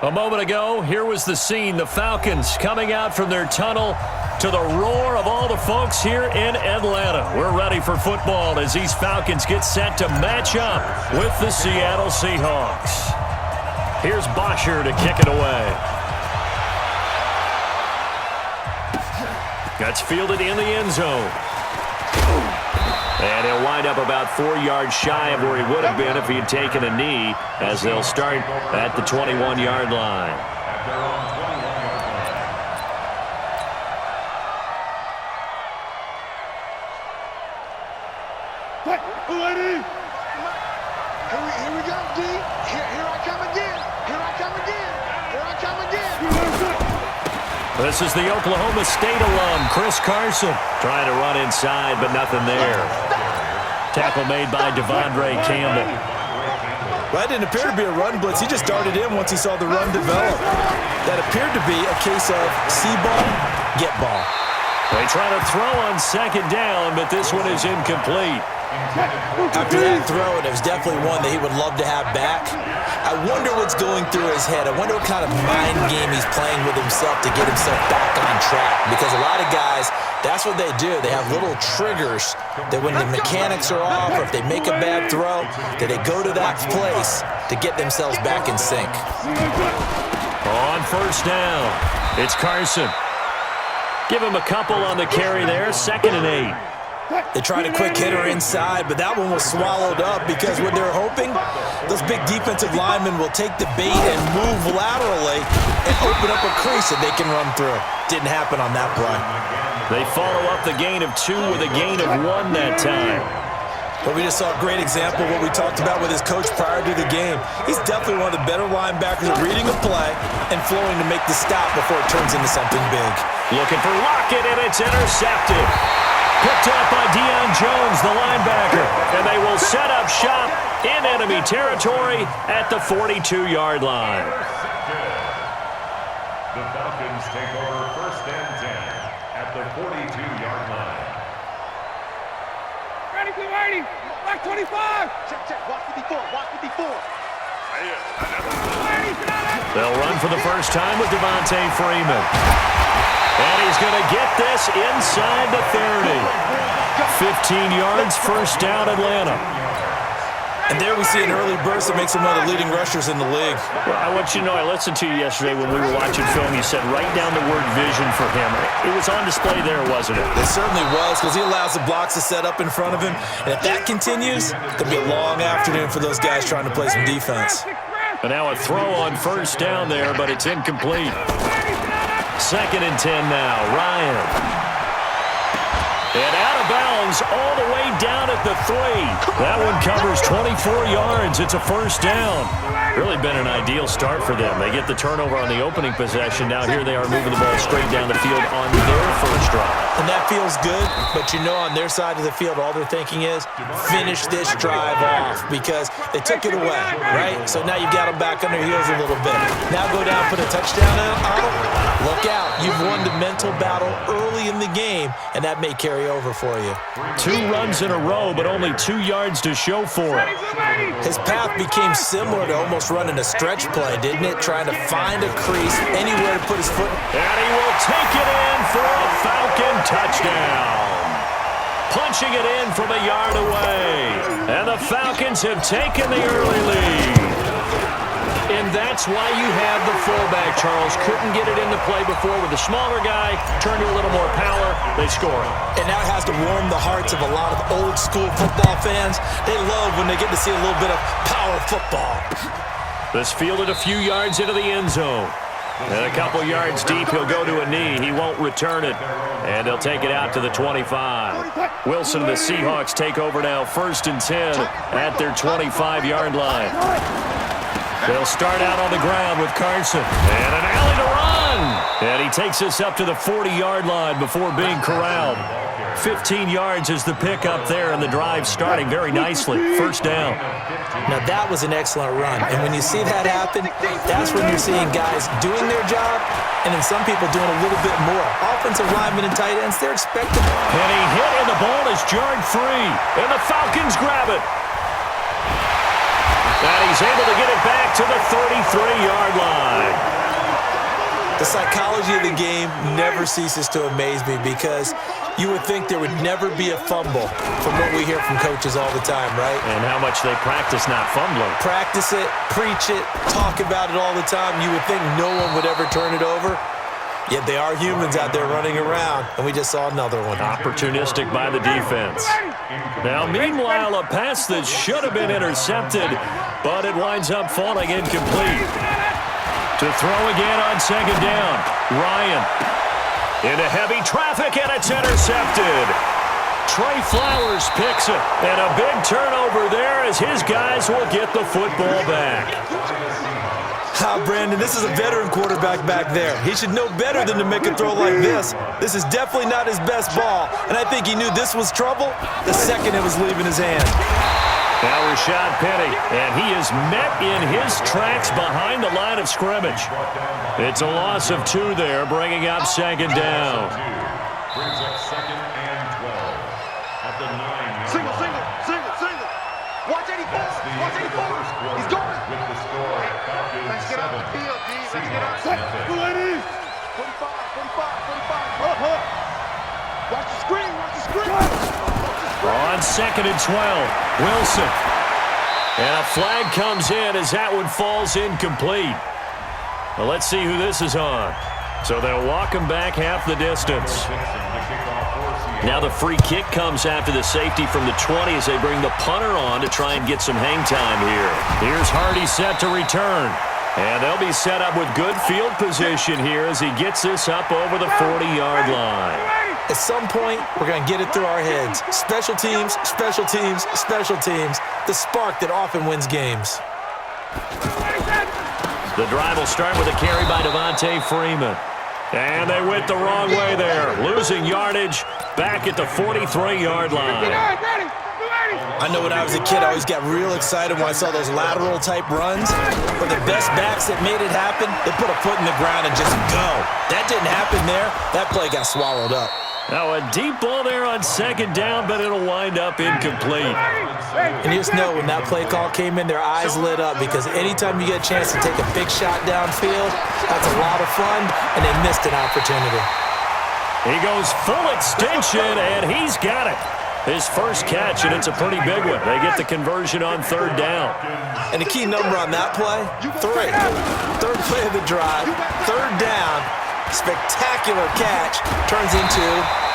A moment ago, here was the scene. The Falcons coming out from their tunnel to the roar of all the folks here in Atlanta. We're ready for football as these Falcons get set to match up with the Seattle Seahawks. Here's Bosher to kick it away. That's fielded in the end zone. And he'll wind up about 4 yards shy of where he would have been if he had taken a knee, as they'll start at the 21-yard line. Here we go, D. Here I come again. Here I come again. Here I come again. This is the Oklahoma State alum, Chris Carson, trying to run inside, but nothing there. Tackle made by Devondre Campbell. Well, that didn't appear to be a run blitz. He just darted in once he saw the run develop. That appeared to be a case of see ball, get ball. They try to throw on second down, but this one is incomplete. After that throw, and it was definitely one that he would love to have back. I wonder what's going through his head. I wonder what kind of mind game he's playing with himself to get himself back on track. Because a lot of guys, that's what they do. They have little triggers that when the mechanics are off or if they make a bad throw, that they go to that place to get themselves back in sync. On first down, it's Carson. Give him a couple on the carry there, 2nd and 8. They tried a quick hitter inside, but that one was swallowed up because what they're hoping, those big defensive linemen will take the bait and move laterally and open up a crease that they can run through. Didn't happen on that play. They follow up the gain of 2 with a gain of 1 that time. But we just saw a great example of what we talked about with his coach prior to the game. He's definitely one of the better linebackers at reading a play and flowing to make the stop before it turns into something big. Looking for Lockett, and it's intercepted. Picked up by Deion Jones, the linebacker, and they will set up shop in enemy territory at the 42-yard line. The Falcons take over 1st and 10 at the 42-yard line. Ready, clear, ready. Black 25. Check. Watch 54. Watch 54. They'll run for the first time with Devontae Freeman. And he's going to get this inside the 30. 15 yards, first down, Atlanta. And there we see an early burst that makes him one of the leading rushers in the league. Well, I want you to know, I listened to you yesterday when we were watching film. You said write down the word vision for him. It was on display there, wasn't it? It certainly was, because he allows the blocks to set up in front of him. And if that continues, it could be a long afternoon for those guys trying to play some defense. And now a throw on first down there, but it's incomplete. 2nd and 10 now, Ryan. And out of bounds all the way down at the 3. That one covers 24 yards. It's a first down. Really been an ideal start for them. They get the turnover on the opening possession. Now here they are moving the ball straight down the field on their first drive. And that feels good, but you know on their side of the field, all they're thinking is finish this drive off because they took it away, right? So now you've got them back on their heels a little bit. Now go down, put a touchdown on them. Look out. You've won the mental battle early in the game, and that may carry over for you. 2 runs in a row, but only 2 yards to show for it. His path became similar to almost running a stretch play, didn't it? Trying to find a crease, anywhere to put his foot. And he will take it in for a Falcon touchdown. Punching it in from a yard away. And the Falcons have taken the early lead. And that's why you have the fullback, Charles. Couldn't get it into play before with the smaller guy. Turned to a little more power. They score it. And now it has to warm the hearts of a lot of old-school football fans. They love when they get to see a little bit of power football. This fielded a few yards into the end zone. And a couple yards deep, he'll go to a knee. He won't return it. And they'll take it out to the 25. Wilson and the Seahawks take over now, 1st and 10 at their 25-yard line. They'll start out on the ground with Carson. And an alley to run. And he takes us up to the 40-yard line before being corralled. 15 yards is the pickup there, and the drive starting very nicely. First down. Now, that was an excellent run. And when you see that happen, that's when you're seeing guys doing their job and then some people doing a little bit more. Offensive linemen and tight ends, they're expected. And he hit, and the ball is jarred free. And the Falcons grab it. And he's able to get it back to the 33-yard line. game never ceases to amaze me because you would think there would never be a fumble from what we hear from coaches all the time, right? And how much they practice not fumbling. Practice it, preach it, talk about it all the time. You would think no one would ever turn it over. Yet they are humans out there running around, and we just saw another one. Opportunistic by the defense. Now, meanwhile, a pass that should have been intercepted, but it winds up falling incomplete. To throw again on second down, Ryan. Into heavy traffic, and it's intercepted. Trey Flowers picks it, and a big turnover there as his guys will get the football back. Brandon, this is a veteran quarterback back there. He should know better than to make a throw like this. This is definitely not his best ball, and I think he knew this was trouble the second it was leaving his hand. Now Rashad Penny, and he is met in his tracks behind the line of scrimmage. It's a loss of 2 there, bringing up second down. Brings up second and 12 at the 9. Single. Watch 84. Watch 84. He's going. With the score, Falcons Let's get 7. out the field, D. Let's get out. Seahawks 45. Watch the screen. On second and 12, Wilson. And a flag comes in as that one falls incomplete. Well, let's see who this is on. So they'll walk him back half the distance. Now the free kick comes after the safety from the 20 as they bring the punter on to try and get some hang time here. Here's Hardy set to return. And they'll be set up with good field position here as he gets this up over the 40-yard line. At some point, we're going to get it through our heads. Special teams, special teams, special teams. The spark that often wins games. The drive will start with a carry by Devontae Freeman. And they went the wrong way there, losing yardage back at the 43-yard line. I know when I was a kid, I always got real excited when I saw those lateral-type runs. But the best backs that made it happen, they put a foot in the ground and just go. That didn't happen there. That play got swallowed up. Now a deep ball there on second down, but it'll wind up incomplete. And you just know when that play call came in, their eyes lit up because anytime you get a chance to take a big shot downfield, that's a lot of fun, and they missed an opportunity. He goes full extension, and he's got it. His first catch, and it's a pretty big one. They get the conversion on third down. And the key number on that play, 3. Third play of the drive, third down, spectacular catch, turns into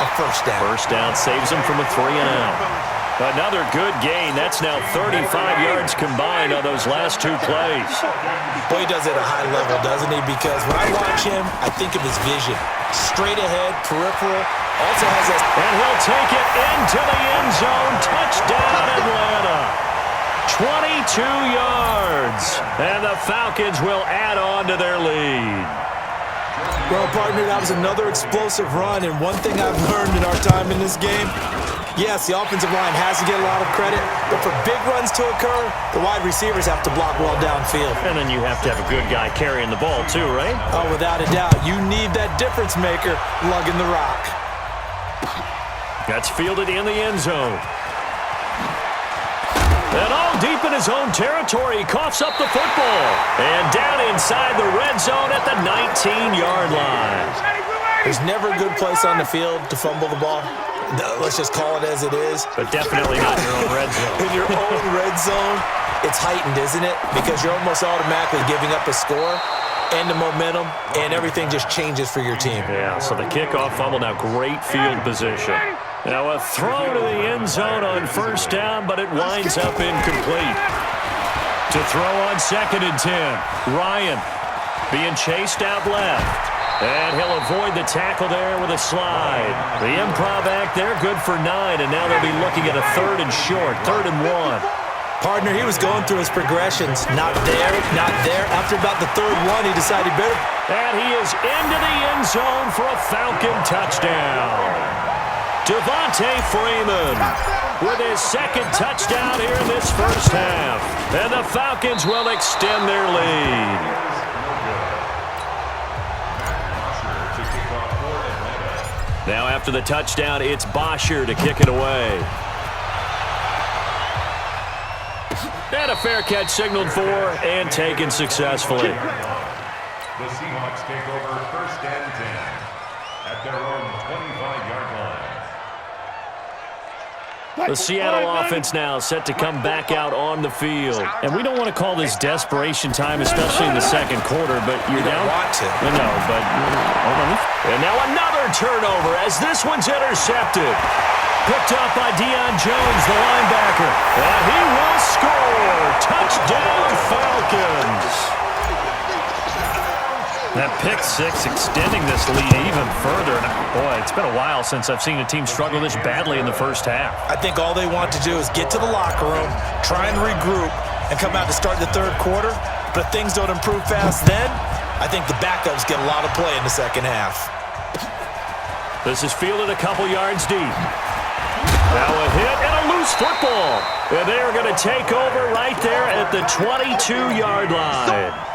a first down. First down saves him from a 3-and-out. Another good gain. That's now 35 yards combined on those last 2 plays. Boy, he does it at a high level, doesn't he? Because when I watch him, I think of his vision. Straight ahead, peripheral, also has that. And he'll take it into the end zone. Touchdown, Atlanta. 22 yards. And the Falcons will add on to their lead. Well, partner, that was another explosive run, and one thing I've learned in our time in this game, yes, the offensive line has to get a lot of credit, but for big runs to occur, the wide receivers have to block well downfield. And then you have to have a good guy carrying the ball too, right? Oh, without a doubt. You need that difference maker lugging the rock. That's fielded in the end zone. And all deep in his own territory, he coughs up the football. And down inside the red zone at the 19-yard line. There's never a good place on the field to fumble the ball. Let's just call it as it is. But definitely not in your own red zone. In your own red zone, it's heightened, isn't it? Because you're almost automatically giving up a score and the momentum, and everything just changes for your team. Yeah, so the kickoff fumble, now great field position. Now a throw to the end zone on first down, but it winds up incomplete. To throw on second and 10, Ryan being chased out left. And he'll avoid the tackle there with a slide. The improv act there, good for 9, and now they'll be looking at a 3rd and short, 3rd and 1. Partner, he was going through his progressions. Not there, not there. After about the 3rd one, he decided better. And he is into the end zone for a Falcon touchdown. Devontae Freeman with his 2nd touchdown here in this first half. And the Falcons will extend their lead. Now after the touchdown, it's Bosher to kick it away. And a fair catch signaled for and taken successfully. The Seahawks take over first and 10 at their own 25-yard line. The Seattle offense now set to come back out on the field. And we don't want to call this desperation time, especially in the second quarter, but you're down. Want to. No, but hold on. And now another turnover as this one's intercepted. Picked up by Deion Jones, the linebacker. And he will score. Touchdown, Falcons. That pick six extending this lead even further. And boy, it's been a while since I've seen a team struggle this badly in the first half. I think all they want to do is get to the locker room, try and regroup, and come out to start the third quarter. But if things don't improve fast then, I think the backups get a lot of play in the second half. This is fielded a couple yards deep. Now a hit and a loose football. And they're going to take over right there at the 22-yard line.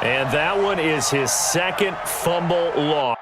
And that one is his second fumble loss.